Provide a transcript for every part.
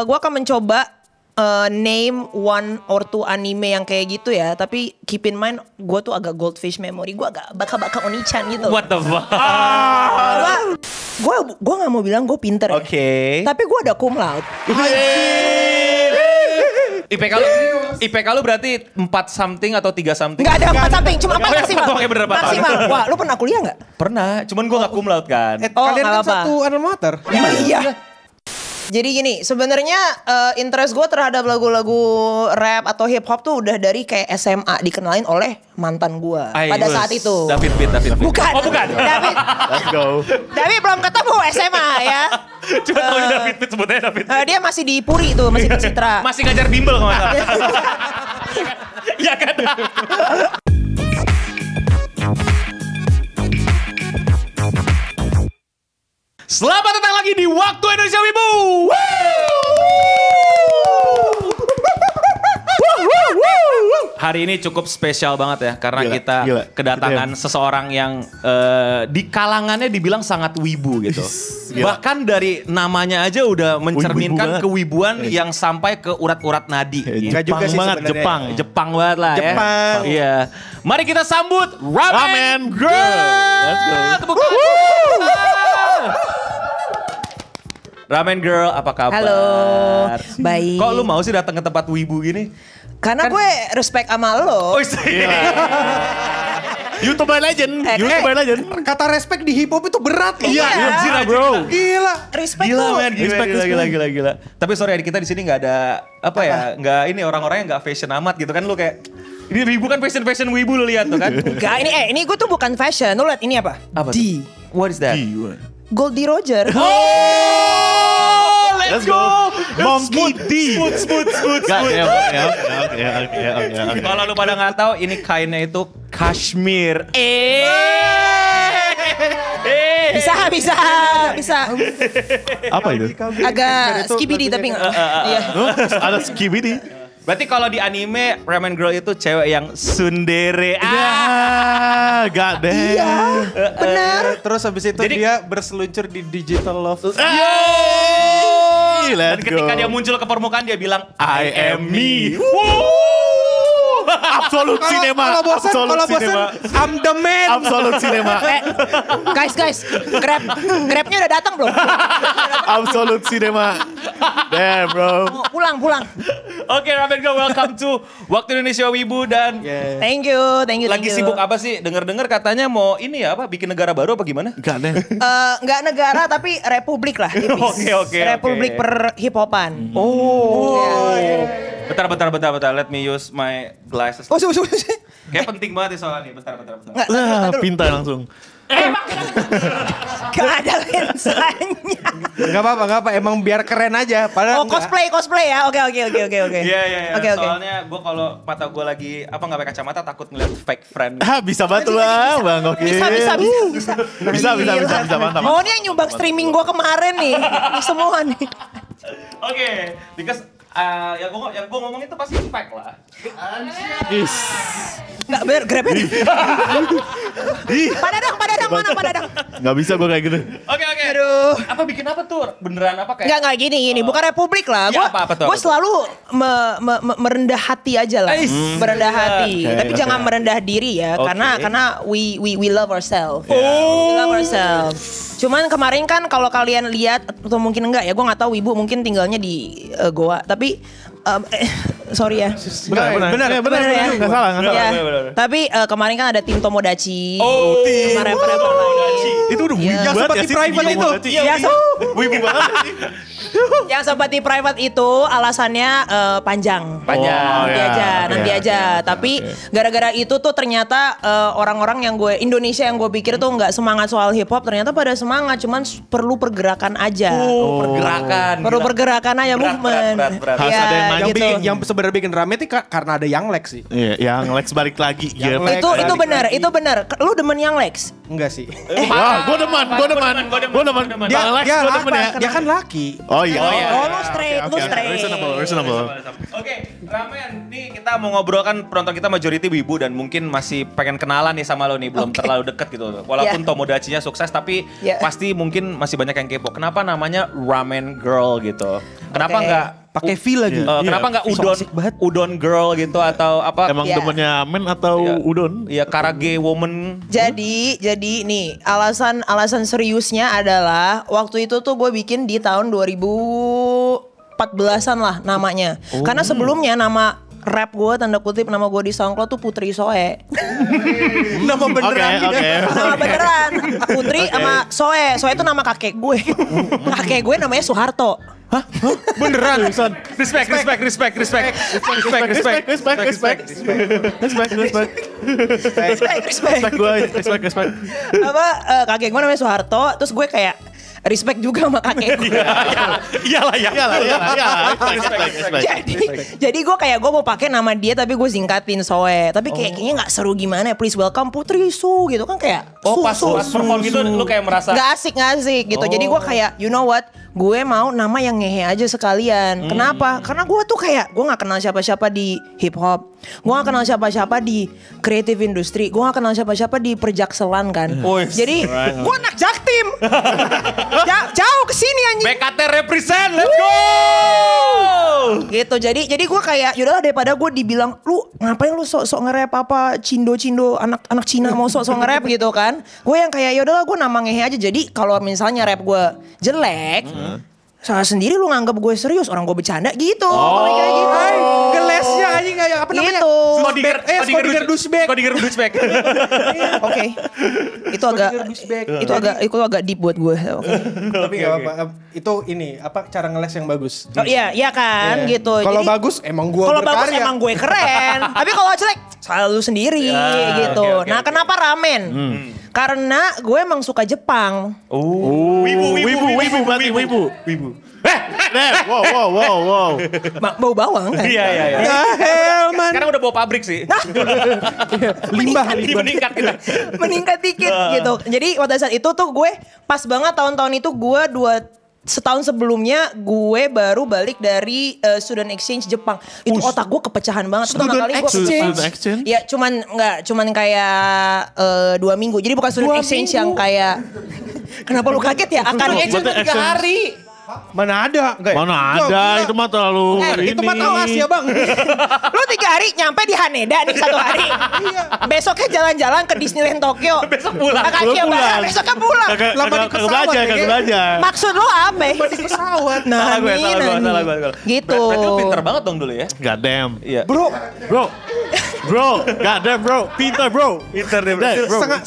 Gue akan mencoba name one or two anime yang kayak gitu ya. Tapi keep in mind gue tuh agak goldfish memory. Gue agak baka-baka Oni-chan gitu. What the fuck? Gue gak mau bilang gue pinter ya. Tapi gue ada cum laude. IPK lu berarti 4 something atau 3 something? Gak ada 4 something, cuma 4 maksimal. Oke, bener, 4. Maksimal. Wah, lu pernah kuliah gak? Pernah, cuman gue gak cum laude kan. Kalian kan apa-apa. satu alma mater. Iya. Jadi gini, sebenarnya interest gue terhadap lagu-lagu rap atau hip hop tuh udah dari kayak SMA dikenalin oleh mantan gue pada saat itu. David Pitt. Bukan. Oh bukan. Let's go. David belum ketemu SMA ya. Cuma tahu David Pitt sebutnya David Pitt. Dia masih di Puri tuh, masih di Citra. Masih ngajar bimbel kalau nggak salah. Iya kan? Selamat datang lagi di Waktu Indonesia Wibu. Hari ini cukup spesial banget ya karena kita kedatangan seseorang yang di kalangannya dibilang sangat wibu gitu. Bahkan dari namanya aja udah mencerminkan kewibuan yang sampai ke urat-urat nadi. Jepang banget, Jepang banget lah ya. Jepang. Iya. Mari kita sambut Ramen Girl. Let's go. Tepuk tangan. Ramen Girl, apa kabar? Halo, baik. Kok lu mau sih datang ke tempat wibu gini? Karena gue respect sama lo. Oh iya. YouTuber legend, YouTuber legend. Kata respect di hip hop itu berat loh. Iya, Gila bro. Gila. Respect Gila tuh. men, gila. Tapi sorry kita di sini nggak ada apa ya, nggak ini orang-orangnya nggak fashion amat gitu kan lu kayak. Ini wibu kan fashion wibu lu lihat tuh kan? Enggak, ini gue tuh bukan fashion. Lu lihat ini apa? Apa D. tuh? What is that? Goldie Roger. Oh, let's go. Monkey D. Smooth. Oke. Kalau lu pada nggak tahu, ini kainnya itu kashmir. Bisa. Apa itu? Agak skibidi tapi enggak. Iya. Ada skibidi. Berarti kalau di anime Ramen Girl itu cewek yang tsundere. Ya, gak deh. Iya. Benar. Terus habis itu Jadi- dia berseluncur di digital love. Yeay, Dan let's ketika go. dia muncul ke permukaan dia bilang I am me. Absolut cinema. Kalau bosan, I'm the man. Absolut cinema. Guys, Grabnya udah datang belum? Absolut cinema. Damn bro. Oh, pulang. Oke, Ramen Girl, welcome to Waktu Indonesia Wibu dan Thank you. lagi sibuk apa sih? Dengar-dengar katanya mau ini ya apa bikin negara baru apa gimana? Gak deh. Nggak negara tapi republik lah. tipis. Oke. Republik per hip hopan. Bentar. Let me use my glasses. Oh, Kayak penting banget nih soalnya nih. Bentar. Pintar langsung. Gak ada lensanya. Gak apa-apa. Emang biar keren aja. Padahal Oh, cosplay ya. Oke. Iya. Oke. Soalnya gue kalau mata gue lagi apa nggak pakai kacamata takut ngeliat fake friend. Bisa bantu lah bang. Oke. Bisa. Bisa mantap. Oh, ini yang nyumbang streaming gue kemarin nih. Ini semua nih. Oke, because yang gue ngomong itu pasti fake lah. Nggak bener, Grabnya. Padadang, mana Padadang? Gak bisa gue kayak gitu. Oke. Aduh. Apa bikin apa tuh? Beneran apa kayak? Nggak gini. Bukan republik lah. Ya, apa tuh? Gue selalu merendah hati aja lah. Merendah hati. Tapi jangan merendah diri ya. Karena we love ourselves. We love ourselves. Cuman kemarin kan kalau kalian lihat atau mungkin enggak ya, gue nggak tahu Wibu mungkin tinggalnya di Goa. Tapi sorry ya. Benar ya. Gak salah. Ya. Tapi kemarin kan ada tim Tomodachi. Tim rapper Itu udah wibu yang banget seperti ya sih. private itu. Wibu banget sih. Yang sempat di private itu alasannya panjang. Nanti aja. Tapi gara-gara itu tuh ternyata orang-orang yang Indonesia yang gue pikir tuh nggak semangat soal hip hop ternyata pada semangat. Cuman perlu pergerakan aja. Perlu pergerakan aja, movement. Berat. Harus ada yang maju. Gitu. Yang sebenarnya bikin rame itu karena ada yang Lex sih. Iya, yang Lex balik lagi. Yang Iya. Lex. Itu benar. Lu demen yang Lex? Enggak sih. Wah, gue demen. Dia Bang Lex gue demen ya. dia kan laki. Oh iya. Oh, lu straight, lu straight. Reasonable. Oke, Ramen, nih kita mau ngobrol kan penonton kita majority wibu dan mungkin masih pengen kenalan nih sama lo nih, belum terlalu deket gitu. Walaupun Tomodachi-nya sukses tapi pasti mungkin masih banyak yang kepo. Kenapa namanya Ramen Girl gitu? Kenapa nggak Pakai V lagi. kenapa nggak udon girl gitu atau apa? Emang demennya men atau udon? Iya, karage woman. Jadi nih alasan seriusnya adalah waktu itu tuh gue bikin di tahun 2014-an lah namanya. Karena sebelumnya nama rap gue tanda kutip nama gue di SoundCloud tuh Putri Soe. Nama beneran. Oke. Nama beneran Putri sama Soe. Soe itu nama kakek gue. Kakek gue namanya Soeharto. Beneran. Respect. Apa kakek gue namanya Soeharto, terus gue kayak respect juga sama kakek gue. Iyalah. Jadi gue kayak gue mau pakai nama dia tapi gue singkatin Soe. Tapi kayaknya nggak seru gimana ya. Please welcome Putri Su gitu kan kayak. Pas perform gitu lu kayak merasa nggak asik gitu. Jadi gue kayak you know what? Gue mau nama yang ngehe aja sekalian. Kenapa? Karena gue tuh kayak gue nggak kenal siapa-siapa di hip hop. Gue gak kenal siapa-siapa di creative industry. Gue gak kenal siapa-siapa di perjakselan kan. Jadi gue anak Jaktim. Jauh kesini anjing. BKT represent, let's go. Gitu. Jadi gue kayak yaudahlah daripada gue dibilang lu ngapain lu sok-sok nge-rap apa cindo anak Cina mau sok-sok nge-rap gitu kan. Gue yang kayak yaudahlah gue nama ngehe aja. Jadi kalau misalnya rap gue jelek, salah sendiri lu nganggap gue serius, orang gue bercanda gitu. Kayak gitu. Gelesnya aja kayak apa namanya? Gitu. Skodiger douchebag. Oke. Itu agak deep buat gue. Tapi enggak apa-apa. Itu ini apa cara ngeles yang bagus. Oh iya kan gitu. Kalau Jadi, bagus emang gue kalau bagus berkarya. emang gue keren. Tapi kalau jelek selalu sendiri gitu. Nah, kenapa ramen? Karena gue emang suka Jepang. Wibu. Wow. Bau bawang kan? Iya. Man. Sekarang udah bawa pabrik sih. Limbah. Meningkat kita. Meningkat dikit gitu. Jadi pada saat itu tuh gue pas banget tahun-tahun itu gue setahun sebelumnya gue baru balik dari student exchange Jepang. Itu otak gue kepecahan banget. Student exchange? Ya cuman kayak 2 minggu. Jadi bukan student exchange yang kayak kenapa lu kaget ya? Akan exchange 3 hari. Mana ada? Mana ada, itu mah terlalu itu mah tahu Asia bang. Lu 3 hari nyampe di Haneda nih 1 hari. Besoknya jalan-jalan ke Disneyland Tokyo. Besok pulang. Besoknya pulang. Kagak belajar. Maksud lu apa? Di pesawat. Nah, salah gue. Gitu. Berarti lu pinter banget dong dulu ya. God damn. Iya. Bro, God damn bro. Pinter bro.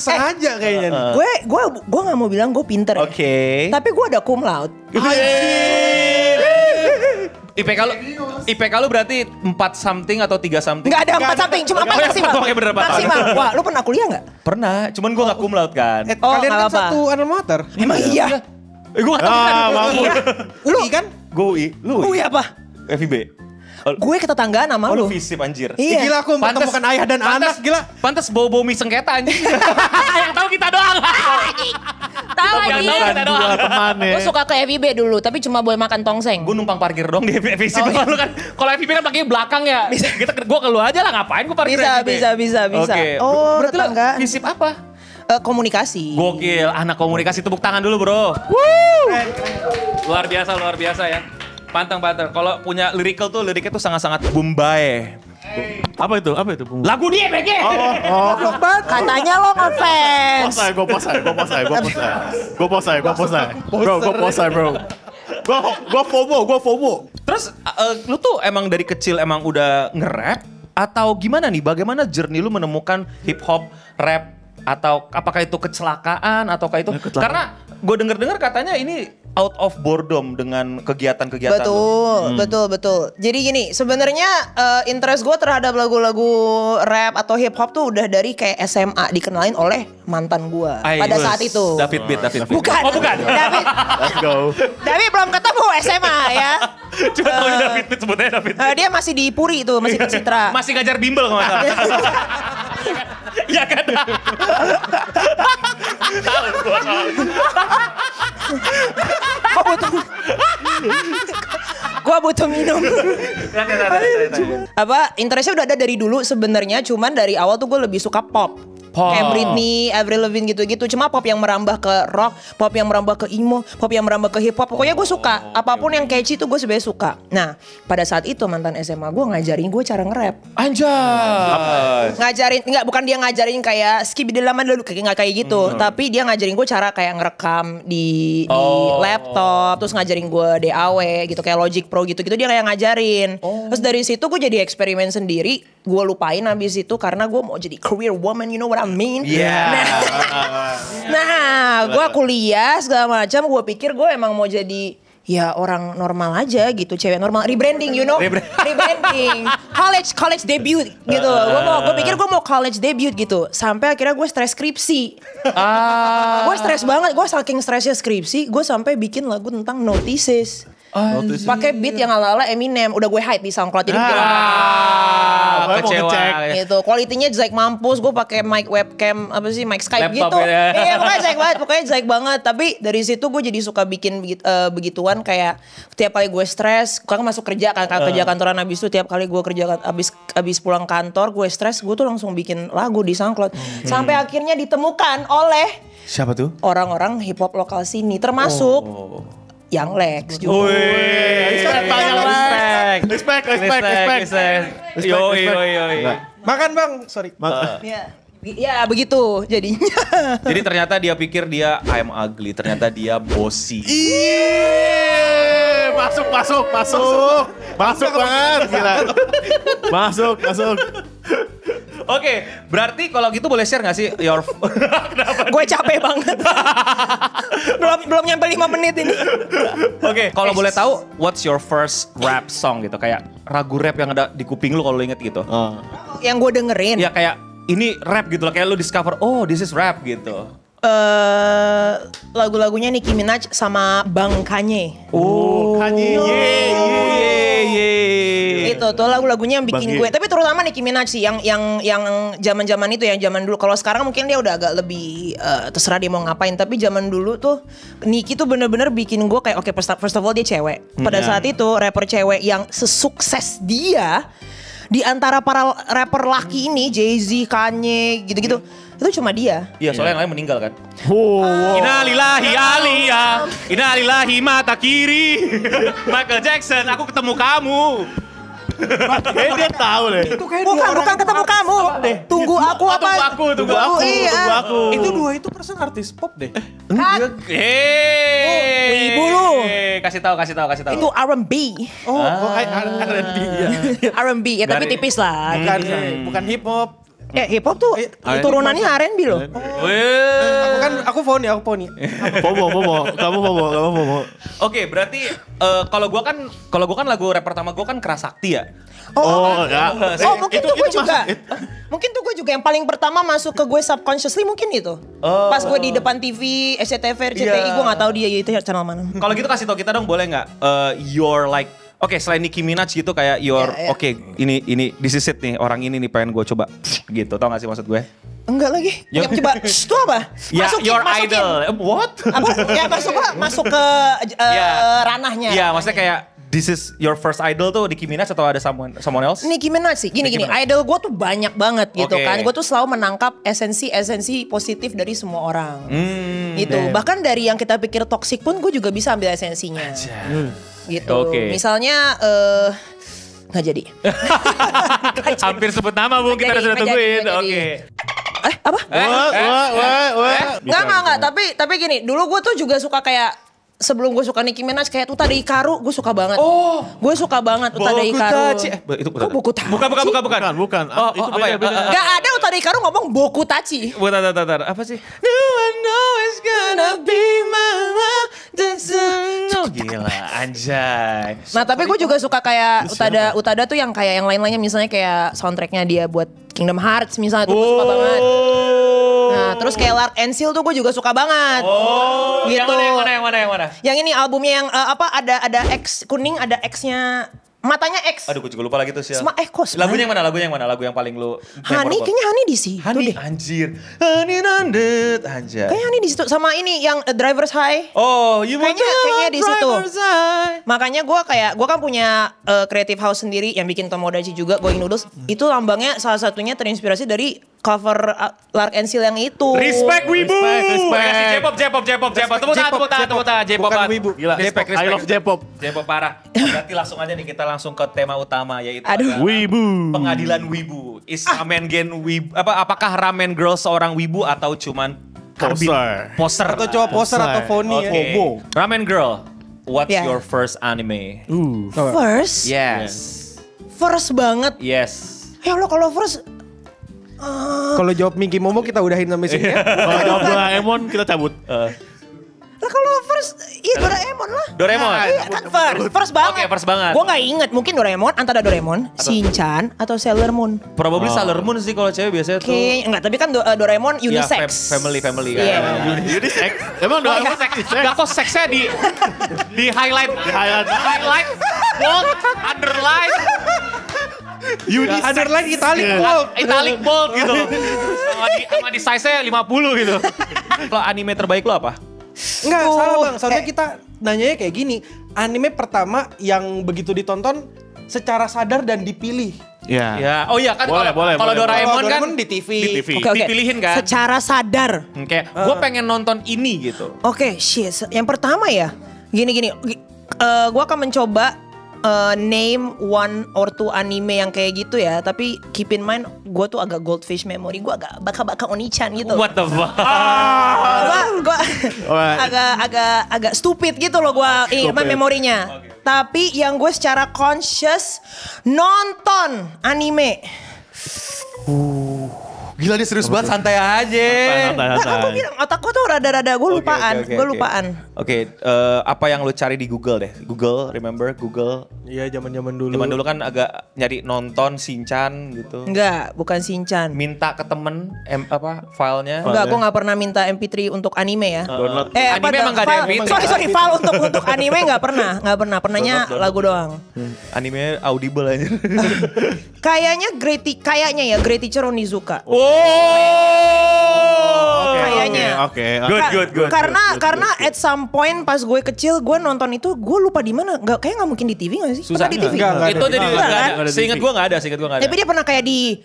sengaja kayaknya. Gue gak mau bilang gue pinter. Oke. Tapi gue ada cum laude. IPK lu berarti 4 something atau 3 something? Gak ada 4 something, cuma 4 maksimal. Oke, bener, Pak. Maksimal. Wah, lu pernah kuliah gak? Pernah, cuman gue gak cum laude kan. Kalian kan apa. satu alma mater. Emang iya? Gue gak tau kan. Iya. Lu kan? Gue UI. Lu UI apa? FIB. Gue ketetanggaan sama Lu lu. visip anjir. Iya. Gila aku mempertemukan ayah dan anak gila. Pantes bau-bau mie sengketa anjing. Yang tahu kita doang. Tahu Yang tahu aja. kita doang. Teman ya. Gue suka ke FIB dulu, tapi cuma boleh makan tongseng. Gue numpang parkir dong di visip. Lu kan kalau FIB kan pakai belakang ya. Gue keluar aja lah, ngapain gue parkir Bisa. Oke. Oh, berarti lu tetanggaan. visip apa? Komunikasi. Gokil, anak komunikasi, tepuk tangan dulu bro. Luar biasa ya. Pantang. Kalau punya liriknya tuh sangat-sangat Bombay. Apa itu? Lagu dia BG. Katanya lo ngefans. Gue posai bro. Gue FOMO. Terus lu tuh emang dari kecil emang udah nge-rap atau gimana nih? Bagaimana journey lu menemukan hip hop, rap, atau apakah itu kecelakaan ataukah itu? Karena gue denger katanya ini out of boredom dengan kegiatan-kegiatan. Betul. Jadi gini, sebenarnya interest gue terhadap lagu-lagu rap atau hip hop tuh udah dari kayak SMA dikenalin oleh mantan gue pada saat itu. David Beat. Bukan. Oh bukan. Let's go. David belum ketemu SMA ya. Cuma tahu David Beat, sebutnya David. Dia masih di Puri itu, masih di Citra. Masih ngajar bimbel kalau nggak salah. Iya kan? Tahu gua soalnya. Gua butuh minum. Apa interestnya udah ada dari dulu sebenarnya, cuman dari awal tuh gue lebih suka pop. Kayak Britney, Avril Lavigne gitu-gitu. Cuma pop yang merambah ke rock, pop yang merambah ke emo, pop yang merambah ke hip hop. Pokoknya gue suka. Apapun yang catchy tuh gue sebenarnya suka. Nah, pada saat itu mantan SMA gue ngajarin gue cara nge-rap. Anjay. Ngajarin, enggak, bukan dia ngajarin kayak skibidelaman dulu, kayak nggak kayak gitu. Tapi dia ngajarin gue cara kayak ngerekam di laptop, terus ngajarin gue DAW gitu, kayak Logic Pro gitu-gitu, dia kayak ngajarin. Terus dari situ gue jadi eksperimen sendiri. Gue lupain abis itu karena gue mau jadi career woman, you know what I mean? Nah, gue kuliah segala macam, gue pikir gue emang mau jadi ya orang normal aja gitu, cewek normal, rebranding, you know, rebranding, college debut gitu. Gue pikir gue mau college debut gitu, sampai akhirnya gue stres skripsi. Gue stres banget, gue saking stresnya skripsi, gue sampai bikin lagu tentang notices. Pakai beat yang ala-ala Eminem, udah gue hide di SoundCloud, jadi Kecewa gitu. Kualitinya jelek mampus, gue pakai mic webcam apa sih, mic Skype laptop gitu. Ya. Iya, pokoknya jelek banget. Tapi dari situ gue jadi suka bikin begituan, kayak tiap kali gue stres, gue kan masuk kerja kan, kerja kantoran, habis itu tiap kali gue kerja habis pulang kantor, gue stres, gue tuh langsung bikin lagu di SoundCloud. Sampai akhirnya ditemukan oleh siapa tuh? orang-orang hip hop lokal sini, termasuk Yang Lex juga. Respect. Yoi. Makan bang, sorry. Ya begitu jadinya. Jadi ternyata dia pikir dia I'm ugly, ternyata dia bossy. Masuk banget, gila. Masuk. Oke, berarti kalau gitu boleh share gak sih your... Gue capek banget. belum nyampe 5 menit ini. Oke, kalau boleh tahu, what's your first rap song gitu? Kayak ragu rap yang ada di kuping lu kalau lu inget gitu. Yang gue dengerin. Ya kayak ini rap gitu loh, kayak lu discover, oh this is rap gitu. Lagu-lagunya Nicki Minaj sama Bang Kanye. Kanye. Itu tuh lagu-lagunya yang bikin gue. Tapi terutama Nicki Minaj sih yang zaman-zaman itu, yang zaman dulu. Kalau sekarang mungkin dia udah agak lebih terserah dia mau ngapain. Tapi zaman dulu tuh Nicki tuh bener-bener bikin gue kayak oke, first of all dia cewek. Pada saat itu rapper cewek yang sesukses dia di antara para rapper laki ini, Jay-Z, Kanye, gitu-gitu, itu cuma dia. Iya, soalnya yang lain meninggal kan. Innalillahi aliyah, innalillahi mata kiri. Michael Jackson, aku ketemu kamu. Kayaknya dia tahu deh. Bukan ketemu kamu. Tunggu aku apa? Tunggu aku. Iya. Itu dua itu persen artis pop deh. Ibu lu. Kasih tahu. Itu R&B. R&B ya. R&B ya, tapi tipis lah. Bukan hip hop. Hip hop tuh turunannya R&B loh. Aku Poni. Pomo. Kamu pomo. Oke, berarti kalau gua kan lagu rap pertama gua kan Kerasakti ya. Mungkin tuh gue juga. Mungkin tuh gue juga yang paling pertama masuk ke gue subconsciously mungkin itu. Pas gue di depan TV, SCTV, RCTI, gue nggak tahu dia itu channel mana. Kalau gitu kasih tau kita dong, boleh nggak? Your like, selain Nicki Minaj gitu kayak your, ini this is it nih, orang ini nih pengen gue coba gitu, tau gak sih maksud gue? Enggak lagi. Coba, itu apa? Masukin. Your idol. What? Apa? Ya masuk ke ranahnya. Iya, maksudnya kayak this is your first idol tuh Nicki Minaj atau ada someone else? Nicki Minaj sih. Gini, idol gue tuh banyak banget gitu kan. Gue tuh selalu menangkap esensi positif dari semua orang. Gitu. Bahkan dari yang kita pikir toksik pun gue juga bisa ambil esensinya. Gitu. Misalnya nggak jadi. Hampir sebut nama Bu, kita sudah tungguin. Apa? Enggak. Tapi gini, dulu gue tuh juga suka kayak sebelum gue suka Nicki Minaj kayak Utada Hikaru, gue suka banget. Gue suka banget Utada Hikaru. Itu Bokutachi? Bukan. Itu apa ya? Gak ada Utada Hikaru ngomong Bokutachi. Bentar. Apa sih? No one know it's gonna be my love. Gila, anjay. Nah tapi gue juga suka kayak Utada tuh yang kayak yang lain-lainnya, misalnya kayak soundtracknya dia buat Kingdom Hearts misalnya tuh gue suka banget. Nah terus kayak Lark and Seal tuh gue juga suka banget. Gitu. Yang mana? Yang ini albumnya yang ada X kuning, ada X-nya matanya X. Aduh, gue juga lupa lagi tuh sih. Sama Ekos. Lagunya yang mana? Lagu yang paling lu Hani, kayaknya Hani di situ Hani, deh. anjir. Hani nandet, anjir. Kayaknya Hani di situ sama ini yang Driver's High. Oh, kayaknya di situ. High. Makanya gue kan punya creative house sendiri yang bikin Tomodachi juga, Going Noodles. Itu lambangnya salah satunya terinspirasi dari cover Lark and Seal yang itu. Respect Wibu. Respect. J-pop. Tepuk tangan. J-pop. Bukan Wibu. Gila, Respect. I love J-pop. J-pop parah. Berarti langsung aja nih kita langsung ke tema utama yaitu Aduh. adalah Wibu. Pengadilan Wibu. Is ramen gen wibu? Apakah ramen girl seorang wibu atau cuman poser? Atau cowok poser atau phony ya. Oke. Ramen girl. What's Yeah. your first anime? First? Yes. First banget. Yes. Ya Allah kalau first. Kalau jawab Minky Momo kita udahin sampai sini ya. Kalau jawab Doraemon kita cabut. Lah kalau first, iya Doraemon lah. Doraemon. Iya kan first banget. Oke, first banget. Gue nggak inget, mungkin Doraemon, antara Doraemon, Shinchan atau Sailor Moon. Probably Sailor Moon sih kalau cewek biasanya tuh. Oke, enggak, tapi kan Doraemon Ya, unisex. family kan. Iya. Unisex. Emang Doraemon sex? Gak kok seksnya di highlight. Highlight, bold, underline. Underline italic bold. Italic bold gitu. Sama di size-nya 50 gitu. Kalau anime terbaik lo apa? Enggak, salah Bang. Soalnya kita nanyanya kayak gini. Anime pertama yang begitu ditonton secara sadar dan dipilih. Ya. Ya, oh iya kan Boleh, boleh, kalau boleh. Doraemon kan Doraemon di TV. Di TV. Oke, oke. Dipilihin kan? Secara sadar. Kayak gue pengen nonton ini gitu. Oke, shit. Yang pertama ya, gini. Gue akan mencoba name one or two anime yang kayak gitu ya. Tapi keep in mind, gue tuh agak goldfish memory. Gue agak baka Oni-chan gitu. What the fuck? Gue agak stupid gitu loh gue memorinya. Tapi yang gue secara conscious nonton anime. Gila dia serius banget, santai aja. Nah, aku bilang otak gue tuh rada-rada gue lupaan. Oke. Gue lupaan. Oke, apa yang lu cari di Google deh? Google, remember Google? Iya, zaman-zaman dulu. Zaman dulu kan agak nyari nonton Shinchan gitu. Enggak, bukan Shinchan. Minta ke temen filenya. Enggak, gue gak pernah minta MP3 untuk anime ya. Download. Anime emang gak ada MP3. Sorry, file untuk anime gak pernah. Pernahnya lagu doang. Anime audible aja. Kayaknya Great Teacher Onizuka. Kayaknya. Oke. Good. Karena at some point pas gue kecil gue nonton itu gue lupa di mana. Kayaknya nggak mungkin di TV nggak sih? Susah. Pernah di TV? Enggak Itu ada. jadi Enggak nggak ada. ada. Seingat gue nggak ada. Tapi dia pernah kayak di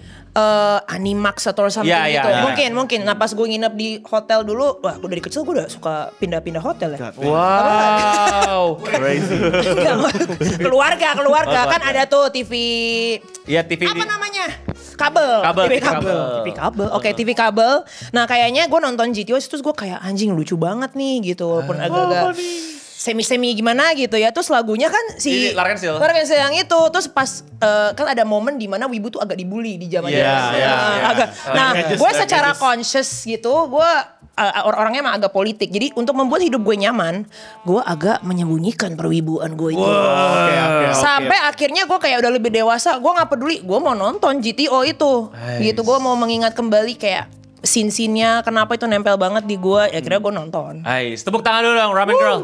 Animax atau something Ya, gitu. ya. Mungkin. Nah pas gue nginep di hotel dulu, wah gue dari kecil gue udah suka pindah-pindah hotel ya. Wow. Crazy. keluarga kan ada tuh TV. Iya TV. Apa namanya? Kabel. Kabel, TV kabel. Oke, TV kabel. Nah, kayaknya gue nonton GTO terus gue kayak anjing lucu banget nih gitu. Walaupun agak-agak semi-semi gimana gitu ya. Terus lagunya kan si Lark and Seal. yang itu. Terus pas kan ada momen di mana Wibu tuh agak dibully di zaman Iya, itu. iya. Nah, gue secara conscious gitu, gue orangnya emang agak politik. Jadi untuk membuat hidup gue nyaman, gue agak menyembunyikan perwibuan gue itu. Sampai akhirnya gue kayak udah lebih dewasa, gue nggak peduli, gue mau nonton GTO itu. Gitu, gue mau mengingat kembali kayak scene-nya kenapa itu nempel banget di gue. Ya akhirnya gue nonton. Ais, tepuk tangan dulu dong Ramen Girl.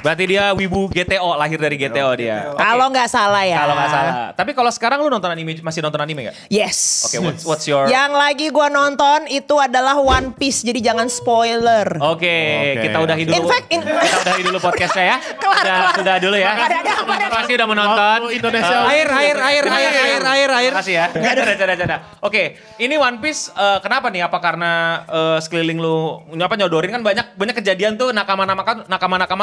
Berarti dia wibu GTO, lahir dari GTO dia. Kalau nggak salah ya. Kalau nggak salah. Tapi kalau sekarang lu masih nonton anime nggak? Yes. Oke, what's your? Yang lagi gue nonton itu adalah One Piece, jadi jangan spoiler. Oke, kita udahi dulu. In fact, kita udahi dulu podcastnya ya. Kelar. Sudah dulu ya. Ada. Pasti udah menonton. Indonesia. Air. Makasih ya. Canda. Oke, ini One Piece kenapa nih? Apa karena sekeliling lu nyodorin kan banyak kejadian tuh nakama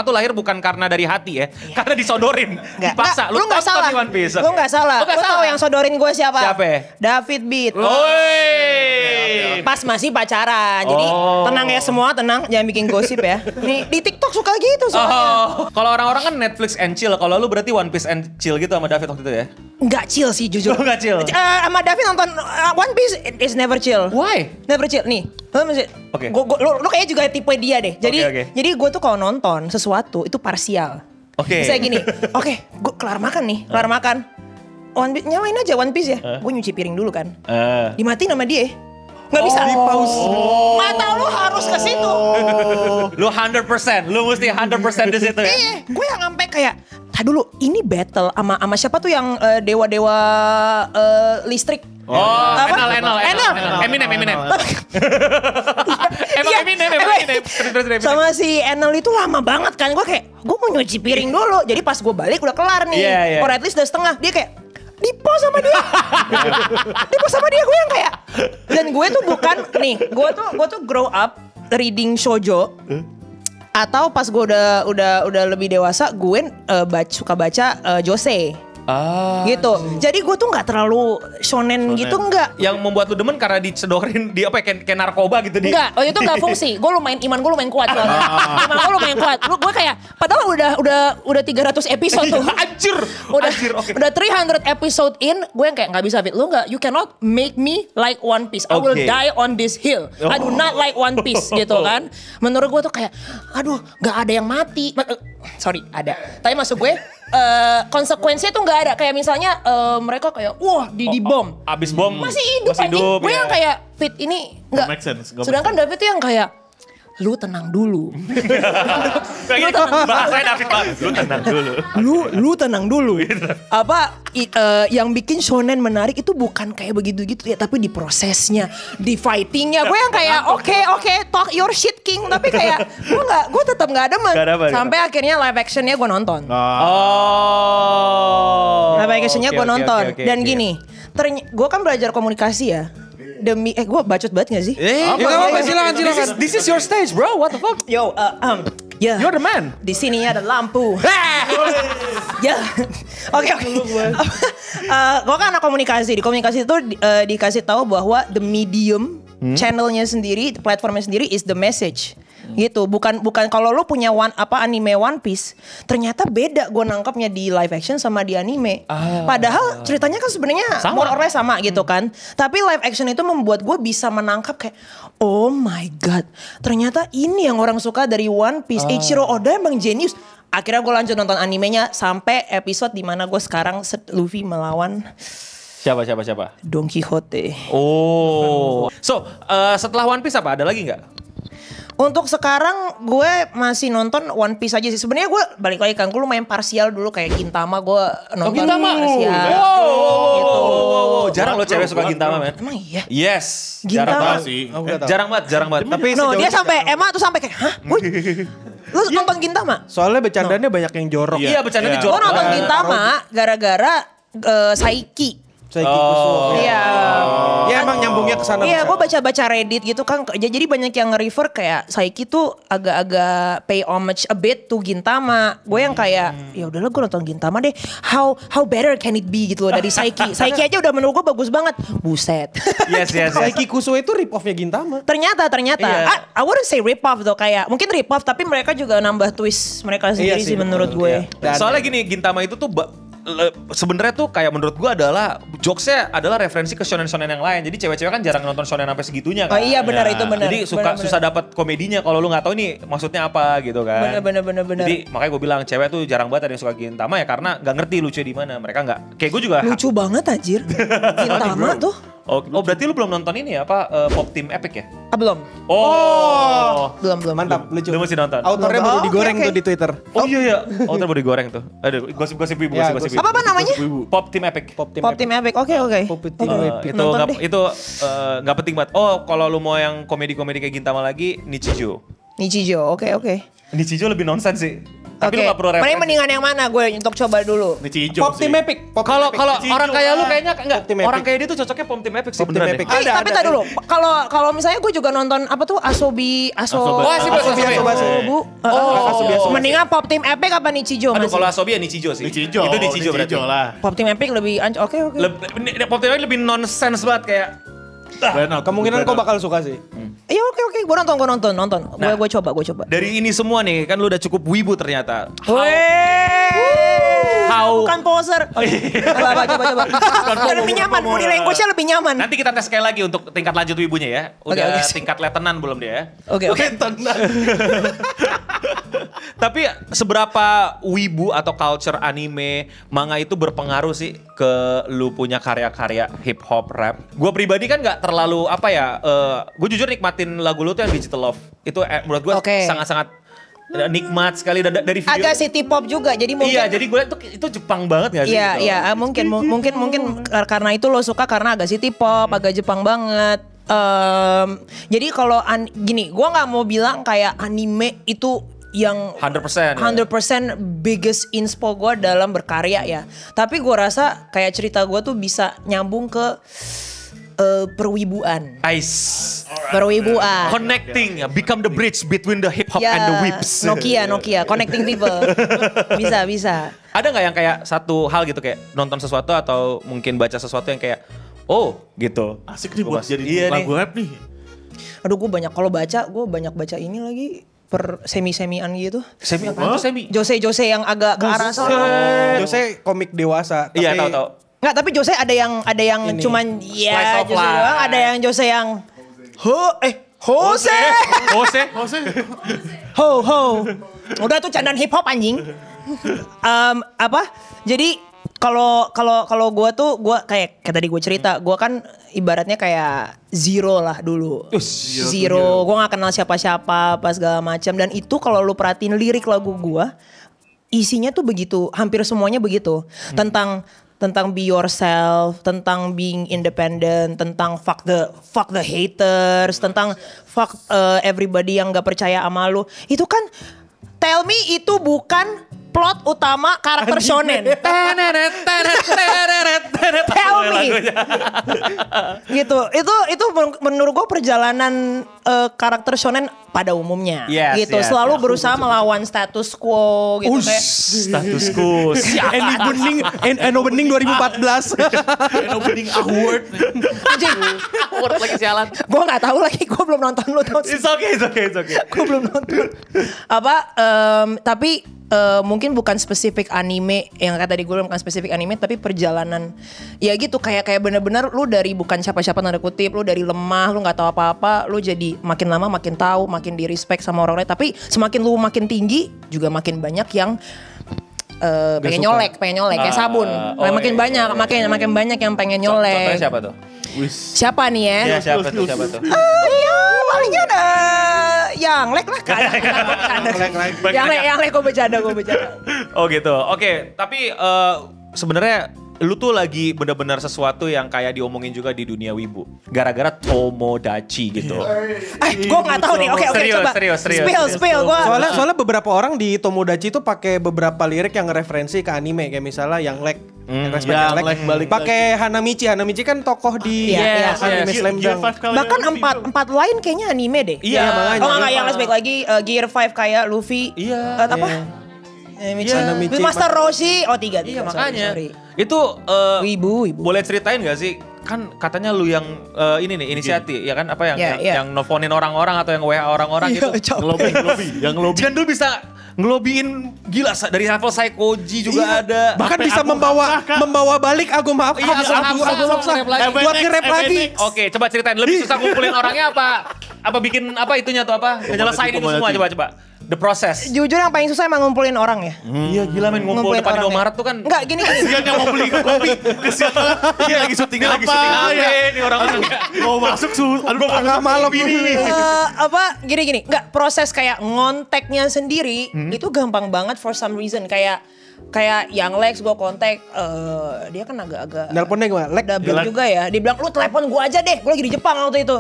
tuh lahir bukan karena dari hati ya. Karena disodorin, dipaksa. Lu nggak salah. One Piece. Lu nggak salah. Lu tahu yang sodorin gue siapa? Siapa? David Beat. Oi. Pas masih pacaran. Jadi tenang ya semua, tenang. Jangan bikin gosip ya. Nih di TikTok suka gitu soalnya. Kalau orang-orang kan Netflix and chill. Kalau lu berarti One Piece and chill gitu sama David waktu itu ya? Nggak chill sih jujur. Nggak chill? Sama David nonton One Piece is never chill. Why? Never chill. Nih, Oke. lu kayaknya juga tipe dia deh. Jadi Oke. jadi gue tuh kalau nonton sesuatu itu parsial. Oke. Misalnya gini, gue kelar makan. One Piece, nyalain aja One Piece ya. Gue nyuci piring dulu kan. Dimatiin sama dia. Nggak bisa. Di pause. Mata lu harus ke situ. Lu 100%, lu mesti 100% di situ ya. Iya, gue yang sampai kayak, dulu ini battle sama siapa tuh yang dewa-dewa listrik. Enal. Eminem. Terus. Sama si Enel itu lama banget kan. Gue kayak, gue mau nyuci piring dulu. Jadi pas gue balik udah kelar nih. Iya. Or at least udah setengah. Dia kayak, di-pause sama dia. Di-pause sama dia. Gue yang kayak, dan gue tuh bukan, nih, gue tuh grow up reading shoujo. Atau pas gue udah lebih dewasa, gue suka baca josei. Gitu. Jadi gue tuh nggak terlalu shonen gitu, nggak. Yang membuat lu demen karena disedorin di apa kayak narkoba gitu di. Enggak, itu enggak fungsi. Iman gue lumayan kuat soalnya. Iman gue lumayan kuat. Gue kayak padahal udah 300 episode tuh. Anjir. Oke. Udah 300 episode in, gue yang kayak enggak bisa Fit. Lu enggak, you cannot make me like One Piece. I will die on this hill. I do not like One Piece gitu kan. Menurut gue tuh kayak aduh, enggak ada yang mati. Sorry, ada. Tapi maksud gue konsekuensinya tuh nggak ada. Kayak misalnya mereka kayak wah dibom. Abis bom Masih hidup. Gue yang kayak Fit ini nggak. Make sense. Sedangkan David tuh yang kayak lu tenang dulu. Bahasanya David banget. Lu tenang dulu. Lu tenang dulu. Apa yang bikin shonen menarik itu bukan kayak begitu gitu ya, tapi di prosesnya, di fightingnya. Gue yang kayak oke, talk your shit king, tapi kayak gue tetap nggak demen. Sampai akhirnya live actionnya gue nonton. Live actionnya gue nonton. Dan gini, gue kan belajar komunikasi ya. Gue bacot banget gak sih? Silakan. This is your stage, bro. What the fuck? Yo, yeah. You're the man. Di sininya ada lampu. Ya, oke. Gue kan anak komunikasi. Di komunikasi itu dikasih tahu bahwa the medium, channelnya sendiri, platformnya sendiri is the message. Gitu, bukan kalau lu punya anime One Piece, ternyata beda gue nangkapnya di live action sama di anime. Padahal ceritanya kan sebenarnya more or less sama gitu kan. Tapi live action itu membuat gue bisa menangkap kayak, oh my god, ternyata ini yang orang suka dari One Piece. Eiichiro Oda emang jenius. Akhirnya gue lanjut nonton animenya sampai episode dimana gue sekarang Luffy melawan Siapa? Don Quixote. Oh. So, setelah One Piece apa? Ada lagi nggak? Untuk sekarang gue masih nonton One Piece aja sih. Sebenarnya gue balik lagi kan, gue lumayan parsial dulu kayak Gintama gue nonton. Gintama. Parsial. Gitu. Jarang lo cewek suka Gintama, men. Emang iya? Yes. Gintama. Jarang banget. Tapi Dia sampai Emma tuh sampai kayak, hah? Lu nonton Gintama? Soalnya bercandanya banyak yang jorok. Iya, bercandanya Gue jorok. nonton Gintama gara-gara Saiki. Saiki Kusuo. Iya. Ya emang nyambungnya ke sana. Iya, gue baca Reddit gitu kan. Jadi banyak yang nge-refer kayak Saiki tuh agak-agak pay homage a bit to Gintama. Gue yang kayak, ya udahlah gue nonton Gintama deh. How better can it be gitu loh dari Saiki. Saiki aja udah menurut gue bagus banget. Buset. Yes. Saiki Kusuo itu rip off-nya Gintama. Ternyata. Iya. I wouldn't say rip off though, kayak mungkin rip off tapi mereka juga nambah twist mereka sendiri sih menurut gue. Soalnya gini, Gintama itu tuh sebenarnya tuh kayak menurut gue adalah jokesnya adalah referensi ke shonen-shonen yang lain. Jadi cewek-cewek kan jarang nonton shonen sampai segitunya kan. Oh iya benar itu benar. Jadi susah dapat komedinya kalau lu nggak tahu ini maksudnya apa gitu kan. Benar. Jadi makanya gue bilang cewek tuh jarang banget ada yang suka Gintama ya karena nggak ngerti lucu di mana. Mereka nggak. Kayak gue juga. Lucu banget anjir. Gintama tuh. Oh berarti lu belum nonton ini ya Pop Team Epic ya? Belum. Belum. Mantap, lucu. Lu masih nonton? Autornya baru digoreng tuh di Twitter. Oh iya. Autor baru digoreng tuh. Aduh, gosip-gosip ibu. Apa namanya? Pop Team Epic. Pop Team Epic. Oke. Pop Team Epic. Itu nggak penting banget. Oh, kalau lu mau yang komedi-komedi kayak Gintama lagi, Nichijou. Oke. Nichijou lebih nonsens sih. Tapi lu gak perlu referensi. Mendingan yang mana gue untuk coba dulu. Pop Team Epic. Kalau orang kayak lu kayaknya enggak. Orang kayak dia tuh cocoknya Pop Team Epic sih beneran deh. Tapi tadi dulu. Kalau misalnya gue juga nonton apa tuh Asobi. Oh, Mendingan Pop Team Epic apa Nichijou? Aduh, kalau Asobi ya Nichijou sih. Itu Nichijou berarti. Pop Team Epic lebih oke. Pop Team Epic lebih nonsens banget kayak. Kemungkinan kau bakal suka sih. Iya oke. Gue nonton. Gue coba. Dari ini semua nih kan lu udah cukup wibu ternyata. Bukan poser. Coba. Lebih nyaman. Body language-nya lebih nyaman. Nanti kita tes sekali lagi untuk tingkat lanjut wibunya ya. Udah tingkat letenan belum dia ya? Oke. Letenan. Tapi seberapa wibu atau culture anime, manga itu berpengaruh sih ke lu punya karya-karya hip hop rap? Gue pribadi kan nggak terlalu apa ya, gue jujur nikmatin lagu lu tuh yang Digital Love. Itu menurut gue sangat-sangat nikmat sekali dari video. Agak city pop juga, jadi mungkin. Iya, jadi gue itu Jepang banget gak sih? Iya, gitu? iya, mungkin karena itu lo suka karena agak city pop, agak Jepang banget. Jadi kalau gini, gue nggak mau bilang kayak anime itu yang 100% biggest inspo gue dalam berkarya ya. Tapi gue rasa kayak cerita gue tuh bisa nyambung ke perwibuan. Perwibuan. Connecting, become the bridge between the hip hop and the whips. Nokia, connecting people. Bisa. Ada nggak yang kayak satu hal gitu kayak nonton sesuatu atau mungkin baca sesuatu yang kayak oh gitu. Asik nih buat jadi lagu rap nih. Aduh, gue banyak baca ini lagi per semi-semian gitu. Semi apa? Semi. Jose yang agak ke arah sana. Jose komik dewasa. Iya, tahu. Nggak, tapi Jose ada yang ini. Cuman ya Jose doang, ada yang Jose yang Jose. Udah tuh candaan hip hop anjing. Jadi kalau gue kayak tadi gue cerita, gue kan ibaratnya kayak zero lah dulu. Zero, gue nggak kenal siapa-siapa pas segala macam. Dan itu kalau lu perhatiin lirik lagu gue, isinya tuh begitu, hampir semuanya begitu. Tentang be yourself, tentang being independent, tentang fuck the haters, tentang fuck everybody yang gak percaya sama lu. Itu kan, tell me itu bukan plot utama karakter shonen. Tell me. Gitu. Itu menurut gue perjalanan karakter shonen pada umumnya. Gitu. Selalu berusaha melawan status quo gitu kayak. Status quo. Eno Bening 2014. Eno Bening award. Anjing. Award lagi sialan. Gue gak tahu lagi, gue belum nonton lu tau sih. It's okay. Gue belum nonton. Tapi mungkin bukan spesifik anime yang kata tadi gue bukan spesifik anime, tapi perjalanan ya gitu kayak benar-benar lu dari bukan siapa-siapa tanda kutip, lu dari lemah, lu nggak tahu apa-apa, lu jadi makin lama makin tahu, makin di respect sama orang lain. Tapi semakin lu makin tinggi juga makin banyak yang pengen nyolek kayak sabun. Makin banyak yang pengen nyolek. Contohnya siapa tuh? Siapa nih ya? Iya, siapa tuh? Iya, palingnya ada yang lek lah kan. Yang lek gue bercanda. Oh gitu. Oke, tapi sebenarnya lu tuh lagi benar-benar sesuatu yang kayak diomongin juga di dunia wibu. Gara-gara Tomodachi gitu. Gue nggak tahu nih. Oke, coba. Serius. Spill gue. Soalnya beberapa orang di Tomodachi itu pakai beberapa lirik yang referensi ke anime, kayak misalnya yang Lek. Balik pakai Hanamichi kan tokoh di anime Slam Dunk. Bahkan empat lain kayaknya anime deh. Iya, makanya. Oh enggak, yang baik lagi Gear 5 kayak Luffy. Iya. Apa? Hanamichi. Master Roshi. Oh 3. Iya, makanya. Sorry. Itu Wibu. boleh ceritain gak sih? Kan katanya lu yang ini nih inisiatif ya kan, apa yang nelfonin orang-orang atau yang WA orang-orang gitu. Ngelobi. Kan lu bisa ngelobiin gila dari level Saikoji juga ada. Bahkan bisa membawa balik Agung Hapsa buat nge-rap lagi. Oke, coba ceritain lebih susah ngumpulin orangnya apa? Apa bikin apa itunya tuh apa? Ngejelasain itu semua coba. The process. Jujur yang paling susah emang ngumpulin orang ya. Iya gila men, ngumpul depan Indomaret tuh kan. Enggak gini. Kesian yang mau beli kopi. Kesian banget. Iya lagi syuting Ini orang-orang mau masuk aduh Tengah malam ini. Gini. Enggak, proses kayak ngonteknya sendiri itu gampang banget for some reason. Kayak yang Lex gue kontak, dia kan agak-agak Nelponnya gue, Lex double juga ya. Dia bilang lu telepon gue aja deh, gue lagi di Jepang waktu itu.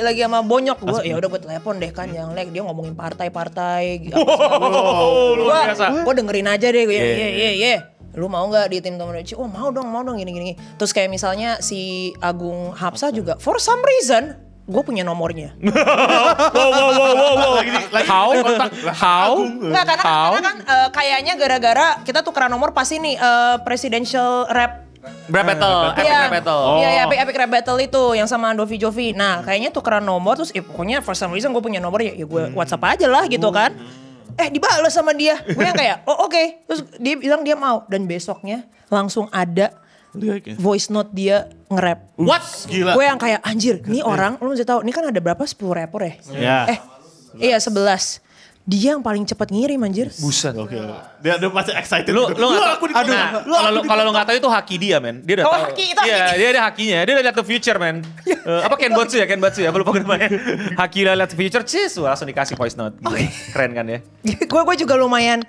Lagi sama Bonyok gue, ya udah gue telepon deh kan yang Lex, dia ngomongin partai-partai. Gue dengerin aja deh, iya. Lu mau nggak di tim Tomodachi? Oh mau dong gini. Terus kayak misalnya si Agung Hapsa juga, for some reason gue punya nomornya. Wow. How? Nggak, karena kan kayaknya gara-gara kita tukeran nomor pas ini presidential rap battle. Iya, epic rap battle itu yang sama Dovi Jovi. Nah, kayaknya tukeran nomor terus pokoknya for some reason gue punya nomor ya gue WhatsApp aja lah gitu kan. Dibales sama dia. Gue yang kayak, oke. Terus dia bilang dia mau dan besoknya langsung ada voice note dia nge-rap. What? Gila. Gue yang kayak anjir, ini orang lu mesti tahu, ini kan ada berapa 10 rapper ya? Iya. Iya 11. dia yang paling cepat ngirim anjir. Buset. Oke. Dia pasti excited. Lu nggak tahu. Aduh. Kalau lu nggak tahu itu haki dia, men. Dia udah tahu. Haki itu Iya, haki. dia ada hakinya. Dia udah lihat the future, men. Apa Ken Botsu ya? Apa lupa namanya. Haki udah lihat the future, langsung dikasih voice note. Keren kan ya? Gue juga lumayan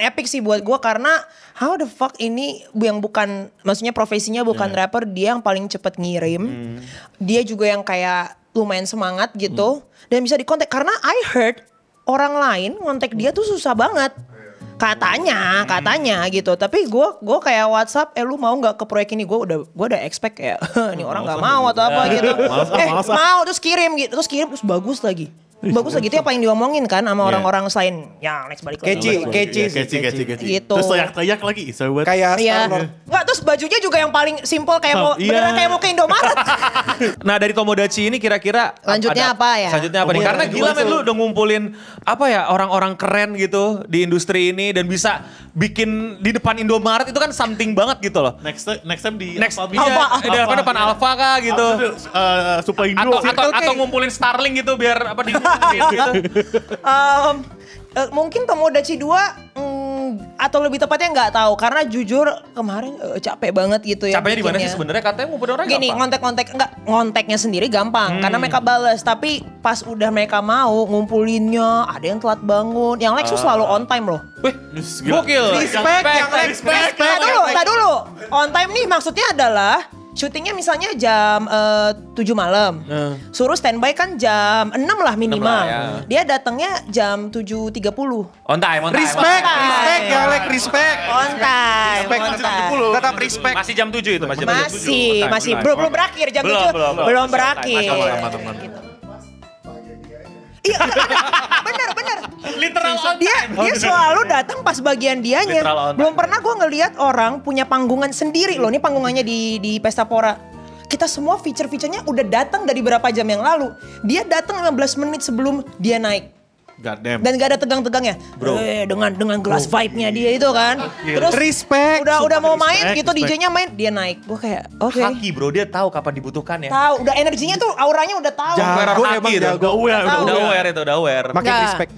epic sih buat gue karena how the fuck ini yang bukan, maksudnya profesinya bukan rapper, dia yang paling cepet ngirim. Dia juga yang kayak lumayan semangat gitu dan bisa dikontak karena I heard orang lain ngontek dia tuh susah banget. Katanya gitu. Tapi gue kayak WhatsApp, lu mau nggak ke proyek ini? Gue udah expect kayak ini orang nggak mau atau apa gitu. Mau terus kirim terus bagus lagi. Bagus lagi, itu yang paling diomongin kan sama orang-orang selain yang next balik lagi. Keci. Gitu. Terus teriak lagi. Kayak Iya. Nggak, terus bajunya juga yang paling simple kayak beneran kayak mau ke Indomaret. Nah dari Tomodachi ini kira-kira Lanjutnya apa ya? Selanjutnya apa nih? Karena gila men, lu udah ngumpulin apa ya orang-orang keren gitu di industri ini dan bisa bikin di depan Indomaret itu kan something banget gitu loh. Next time di Alfa. Di depan Alfa kah gitu. Super Indo. Atau ngumpulin Starling gitu biar apa di gitu. Mungkin Tomodachi 2 atau lebih tepatnya nggak tahu karena jujur kemarin capek banget gitu ya. Capeknya di mana sih sebenarnya? Katanya ngumpulin orang gini, ngonteknya sendiri gampang karena mereka bales, tapi pas udah mereka mau ngumpulinnya ada yang telat bangun. Yang Lex tuh selalu on time loh. Wih, gokil. Respect. Tak dulu. On time nih maksudnya adalah syutingnya misalnya jam 7 malam. Suruh standby kan jam 6 lah minimal. 6 lah, ya. Dia datangnya jam 7.30. On time. Respect Galek, respect. On time. Tetap respect. Masih jam 7 itu, masih jam 7. Masih belum berakhir jam 7. Belum berakhir. Gitu. Iya, bener. Literal on time. Dia selalu datang pas bagian dianya. Literal on time. Belum pernah gue ngelihat orang punya panggungan sendiri loh. Ini panggungannya di Pesta Pora. Kita semua feature-featurenya udah datang dari berapa jam yang lalu. Dia datang 15 menit sebelum dia naik. God damn. Dan gak ada tegang-tegangnya. Bro. Dengan gelas vibe-nya dia itu kan. Terus Respect. udah mau main respect, gitu, respect. DJ-nya main, dia naik. Gue kayak oke. Haki bro, dia tahu kapan dibutuhkan ya. Tahu, udah energinya tuh, auranya udah tahu. Jago Haki emang itu. jago. Udah aware. Makin Nggak, respect.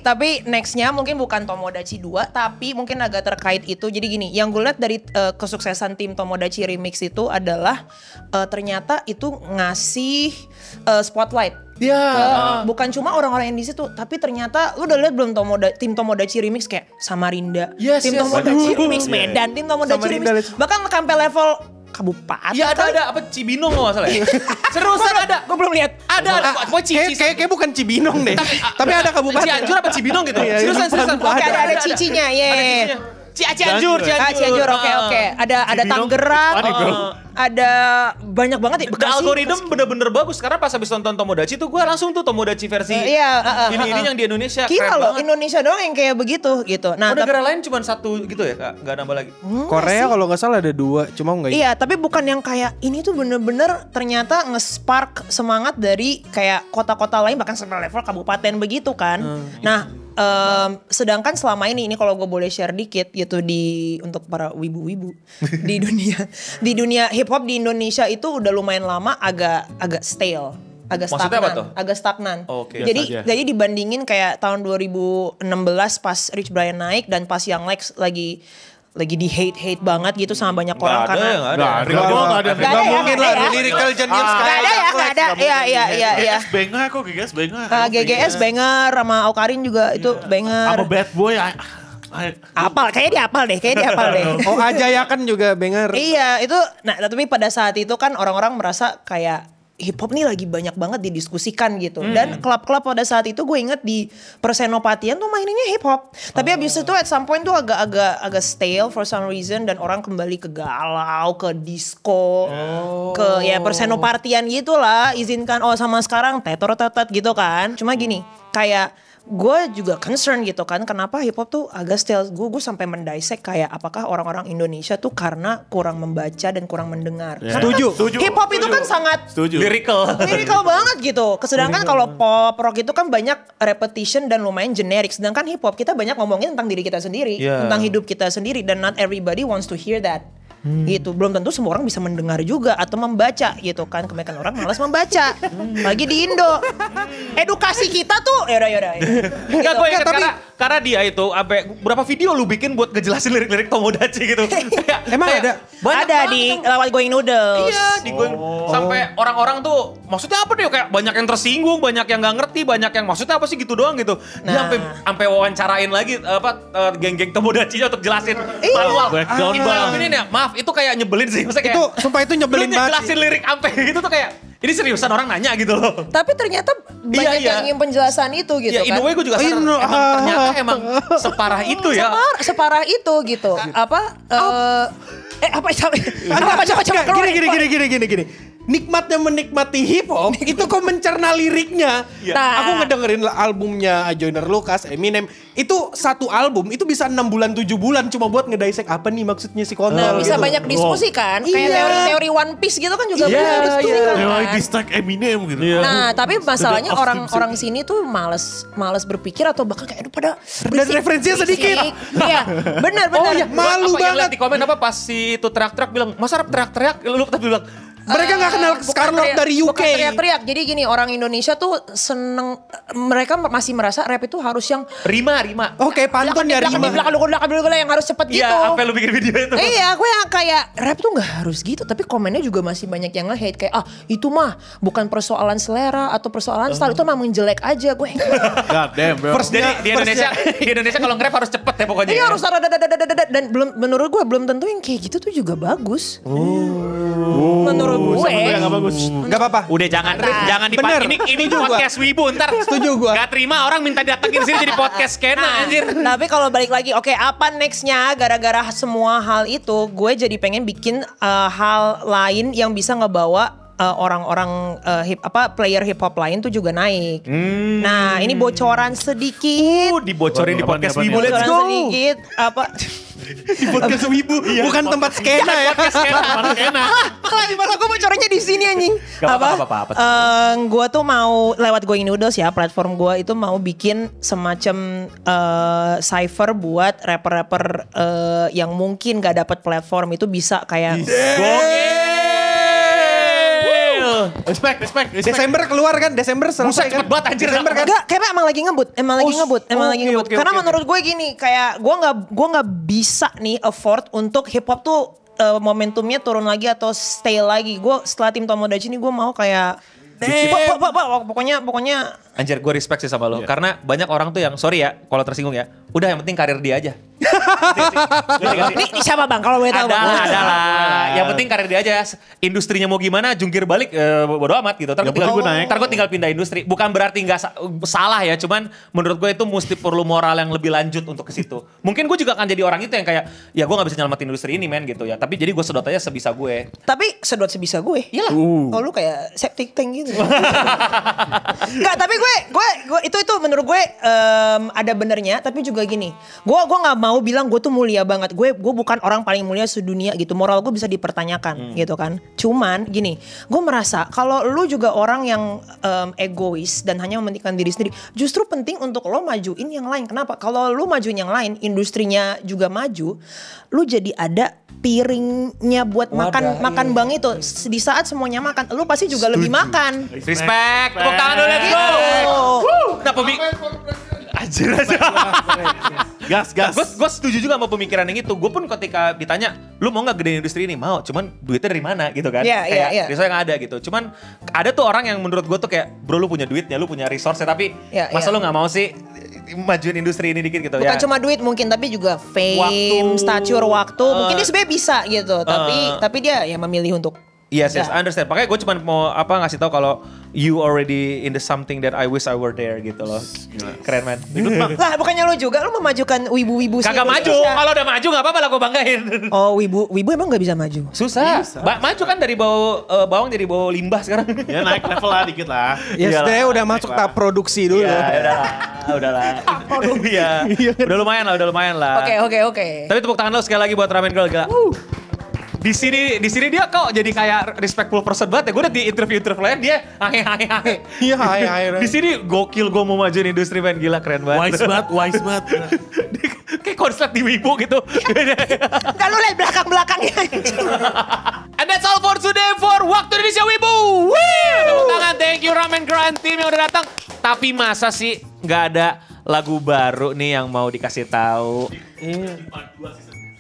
Tapi nextnya mungkin bukan Tomodachi 2, tapi mungkin agak terkait itu. Jadi gini, yang gue lihat dari kesuksesan tim Tomodachi Remix itu adalah ternyata itu ngasih spotlight. Bukan cuma orang-orang yang di situ, tapi ternyata lu udah lihat belum tim Tomodachi Remix kayak Samarinda, tim Tomodachi Remix Medan, tim Tomodachi Remix, bahkan sampai level kabupaten. Iya ada apa Cibinong nggak masalah ya? Seriusan ada. Gue belum lihat. Ada. Kayak bukan Cibinong deh. Tapi ada kabupaten. Cianjur apa Cibinong gitu? Seriusan. Oke, ada Cicinya, ye. Cianjur. Oke. Ada Tangerang, ada banyak banget ya. The algorithm bener-bener bagus karena pas habis nonton Tomodachi tuh gue langsung tuh Tomodachi versi ini yang di Indonesia. Kira loh, Indonesia doang yang kayak begitu gitu. Nah, negara lain cuma satu gitu ya kak, nggak nambah lagi. Korea kalau nggak salah ada 2, cuma nggak. Iya, tapi bukan yang kayak ini tuh bener-bener ternyata nge-spark semangat dari kayak kota-kota lain bahkan sampai level kabupaten begitu kan. Nah, sedangkan selama ini kalau gue boleh share dikit gitu untuk para wibu-wibu di dunia hip hop di Indonesia itu udah lumayan lama agak stale. Maksudnya apa tuh? Agak stagnan. Oke. Jadi dibandingin kayak tahun 2016 pas Rich Brian naik dan pas Young Lex lagi di hate banget gitu sama banyak orang karena Nggak mungkin lah lyrical genius kayak Nggak ada. Iya. GGS banger sama Aukarin juga itu banger. Sama Bad Boy. Kayaknya dia hafal deh. Oh Ajaya kan juga banger. Iya, itu tapi pada saat itu kan orang-orang merasa kayak hip hop nih lagi banyak banget didiskusikan gitu. Dan klub-klub pada saat itu gue inget di Persenopatian tuh maininnya hip hop. Tapi abis itu at some point tuh agak stale for some reason dan orang kembali ke galau, ke disco, ke ya Persenopatian gitu lah. Izinkan sama sekarang tetot gitu kan. Cuma gini, kayak gue juga concern gitu kan kenapa hip hop tuh agak stale. Gue sampai mendisek kayak apakah orang-orang Indonesia tuh karena kurang membaca dan kurang mendengar. Setuju. Hip hop itu kan sangat Lyrical banget gitu. Sedangkan kalau pop rock itu kan banyak repetition dan lumayan generic. Sedangkan hip hop kita banyak ngomongin tentang diri kita sendiri, tentang hidup kita sendiri dan not everybody wants to hear that. gitu. Belum tentu semua orang bisa mendengar juga atau membaca gitu kan. Kebanyakan orang malas membaca. Lagi di Indo. Edukasi kita tuh yaudah. Enggak, gue ingat karena dia itu sampai berapa video lu bikin buat ngejelasin lirik-lirik Tomodachi gitu. Emang ada? Ada di lewat Going Noodles. Iya, di Going sampai orang-orang tuh maksudnya apa nih kayak banyak yang tersinggung, banyak yang nggak ngerti, banyak yang maksudnya apa sih gitu doang gitu. Dia sampai wawancarain lagi geng-geng Tomodachi untuk jelasin manual. Ini nih, maaf itu kayak nyebelin sih. Maksudnya kayak, Itu sumpah itu nyebelin banget. Jelasin lirik sampai gitu tuh kayak ini seriusan orang nanya gitu loh. Tapi ternyata banyak yang ingin penjelasan itu gitu ya, kan. In a way gue juga sadar ternyata emang separah itu ya. Separah itu gitu. Gini. Nikmatnya menikmati hip hop itu kok mencerna liriknya. Nah. Aku ngedengerin albumnya Joyner Lucas, Eminem. Itu satu album itu bisa 6 bulan 7 bulan cuma buat ngedisek apa nih maksudnya si Kono. Nah, bisa gitu. banyak diskusi kan. Kayak Iya. teori-teori One Piece gitu kan juga bisa diskusikan kan. Distract Eminem gitu. Nah, tapi masalahnya orang sini tuh males berpikir atau bahkan kayak aduh pada Dan referensinya sedikit. Iya, benar. Oh iya, Malu apa yang banget. lihat di komen apa pas si itu teriak-teriak bilang, "Masa rap teriak-teriak?" Lu tapi bilang, Mereka nggak kenal Scarlett dari UK. Bukan teriak-teriak. Jadi gini, orang Indonesia tuh seneng, mereka masih merasa rap itu harus yang Rima. Oke, pantun ya Rima. belakang yang harus cepet gitu. Iya, sampai lu bikin video itu. Iya, gue yang kayak rap tuh nggak harus gitu. Tapi komennya juga masih banyak yang nge-hate kayak itu mah bukan persoalan selera atau persoalan style, itu memang jelek aja. Gue God damn bro. Jadi di Indonesia kalau nge-rap harus cepet ya pokoknya. iya harus dan belum, menurut gue belum tentu yang kayak gitu tuh juga bagus. Menurut gue Nggak bagus. Gak apa-apa. Udah jangan Bener. ini podcast Wibu ntar. Setuju gua. Gak terima orang minta datengin sini jadi podcast Kena anjir. Tapi kalau balik lagi, oke, apa nextnya? Gara-gara semua hal itu, gue jadi pengen bikin hal lain yang bisa ngebawa orang-orang player hip hop lain tuh juga naik. Nah, ini bocoran sedikit. Dibocorin di podcast Apa nih, Wibu. apa nih? Let's Bocoran go. sedikit Di podcast Wibu, bukan tempat skena ya. Mana Kena? Malah gue bocorannya di sini anjing. Gak apa-apa. Gue tuh mau lewat Going Noodles ya, platform gue itu mau bikin semacam cipher buat rapper-rapper yang mungkin gak dapat platform itu bisa kayak Respect. Desember keluar kan? Desember selesai kan? cepet banget anjir. Desember kan? Enggak, kayak emang lagi ngebut. Oke. Karena menurut gue gini, kayak gue nggak bisa nih afford untuk hip hop tuh momentumnya turun lagi atau stay lagi. Gue setelah tim Tomodachi ini gue mau kayak pokoknya Anjir gue respect sih sama lo. Karena banyak orang tuh yang sorry ya kalau tersinggung ya. Udah yang penting karir dia aja. ini siapa bang kalau boleh tahu? Adalah. Yang penting karir dia aja. Industrinya mau gimana jungkir balik bodo amat gitu. Ntar gue tinggal pindah industri. Bukan berarti nggak salah ya. Cuman menurut gue itu mesti perlu moral yang lebih lanjut untuk ke situ. Mungkin gue juga akan jadi orang itu yang kayak ya gue nggak bisa nyelamatin industri ini men gitu ya. Tapi jadi gue sedot aja sebisa gue. Tapi sedot sebisa gue. Iyalah. Oh lu kayak septic tank gitu. Enggak, tapi gue itu menurut gue ada benernya, tapi juga gini. Gue nggak mau bilang gue tuh mulia banget. Gue bukan orang paling mulia sedunia gitu. Moral gue bisa dipertanyakan gitu kan. Cuman gini, gue merasa kalau lu juga orang yang egois dan hanya mementingkan diri sendiri, justru penting untuk lo majuin yang lain. Kenapa? Kalau lu majuin yang lain, industrinya juga maju, lu jadi ada piringnya buat makan bang itu. Di saat semuanya makan, lu pasti juga lebih makan. Respect. Tepuk tangan dulu, let's go. Nah, Anjir aja. Gas. Gue setuju juga sama pemikiran yang itu. Gue pun ketika ditanya, lu mau gak gedein industri ini? Mau, cuman duitnya dari mana gitu kan. Iya. Resource yang ada gitu. Cuman ada tuh orang yang menurut gue tuh kayak, bro lu punya duitnya, lu punya resource tapi masa lu gak mau sih majuin industri ini dikit gitu. Bukan cuma duit mungkin, tapi juga fame, stature, waktu. Mungkin dia sebenarnya bisa gitu. Tapi dia yang memilih untuk Yes, I understand. Makanya gue cuma mau ngasih tahu kalau you already in the something that I wish I were there gitu loh. Keren man. Lah bukannya lu juga, lu memajukan wibu-wibu sih. Kagak maju. Kalau udah maju gak apa-apa lah gue banggain. Oh wibu emang gak bisa maju? Susah. Maju kan dari bawang jadi bawang limbah sekarang. Ya naik level lah dikit lah. Ya sebenarnya udah masuk tahap produksi dulu. Ya udahlah. Iya. Udah lumayan lah. Oke. Tapi tepuk tangan lo sekali lagi buat Ramen Girl gila. Di sini dia kok jadi kayak respectful person banget ya. Gue udah di interview lain dia hahe. Iya hahe. Di sini gokil gue mau majuin industri man gila keren banget. Wise banget. Kayak konslet di Wibu gitu. Enggak, lu lihat belakang-belakangnya. And that's all for today for Waktu Indonesia Wibu. Tepuk tangan, thank you Ramen Girl and team yang udah datang. Tapi masa sih nggak ada lagu baru nih yang mau dikasih tahu?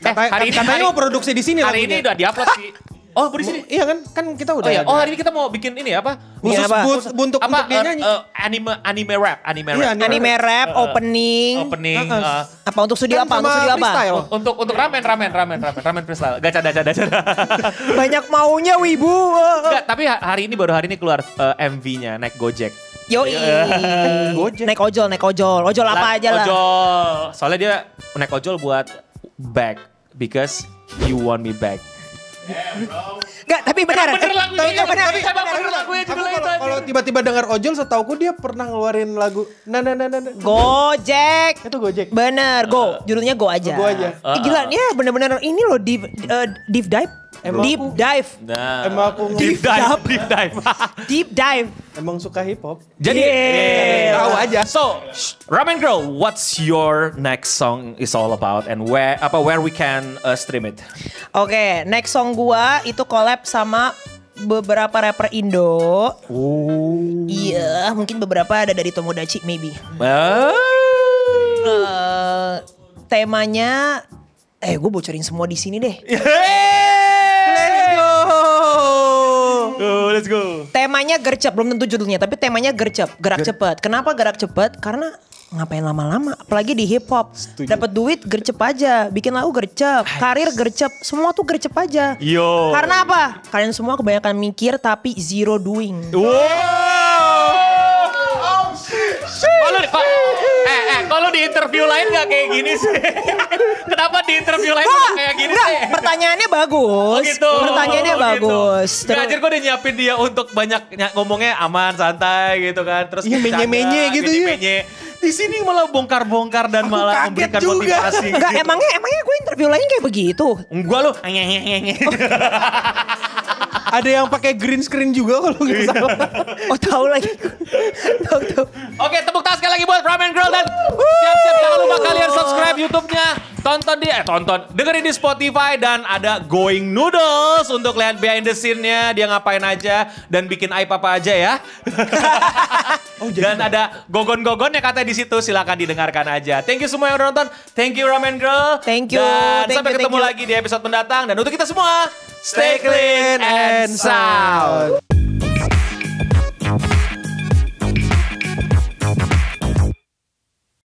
Katanya mau produksi di sini hari ini udah diupload sih. Oh, di sini. Iya kan kita udah. Oh hari ini kita mau bikin ini apa? Khusus untuk dia nyanyi. Anime rap. Anime rap, opening. Apa untuk studio apa? Untuk studio apa? Untuk ramen freestyle. Gacha. Banyak maunya Wibu. Enggak, tapi hari ini keluar MV-nya naik Gojek. Yoi. Gojek. Naik ojol. Ojol apa aja lah. Ojol. Soalnya dia naik ojol buat back because you want me back. Enggak, tapi benar. Kalau tiba-tiba dengar ojol, setauku dia pernah ngeluarin lagu. Gojek. Itu Gojek. Bener, Go. Judulnya Go aja. Go aja. Gila, dia bener-bener ini loh deep dive. Deep dive. Nah. Emang aku Deep dive. Emang suka hip hop. Jadi tahu aja. So, Ramen Girl, what's your next song is all about and where we can stream it? Oke, next song gua itu collab sama beberapa rapper Indo. Iya, mungkin beberapa ada dari Tomodachi maybe. Temanya gue bocorin semua di sini deh. Let's go. Temanya gercep, belum tentu judulnya, tapi temanya gercep, gerak cepet. Kenapa gerak cepet? Karena ngapain lama-lama, apalagi di hip hop. Dapat duit gercep aja, bikin lagu gercep, karir gercep, semua tuh gercep aja. Yo. Karena apa? Kalian semua kebanyakan mikir tapi zero doing. Kalau di interview lain gak kayak gini sih? Kenapa di interview lain gak kayak gini sih? Pertanyaannya bagus. Oh gitu. Pertanyaannya bagus. Gitu. Anjir gue udah nyiapin dia untuk banyak ngomongnya aman, santai gitu kan. Terus menye-menye gitu ya. Di sini malah bongkar-bongkar dan malah memberikan motivasi. Enggak, emangnya gue interview lain kayak begitu? Enggak lu. Ada yang pakai green screen juga kalau nggak salah. Oh tahu lagi. Tahu. Oke, tepuk tangan sekali lagi buat Ramen Girl dan siap-siap jangan lupa kalian subscribe YouTube-nya. Dengerin di Spotify dan ada Going Noodles untuk lihat behind the scene-nya dia ngapain aja dan bikin aib apa aja ya. Dan ada gogon-gogonnya katanya di situ, silakan didengarkan aja. Thank you semua yang udah nonton. Thank you Ramen Girl. Thank you. Dan sampai ketemu lagi di episode mendatang dan untuk kita semua stay clean and sound.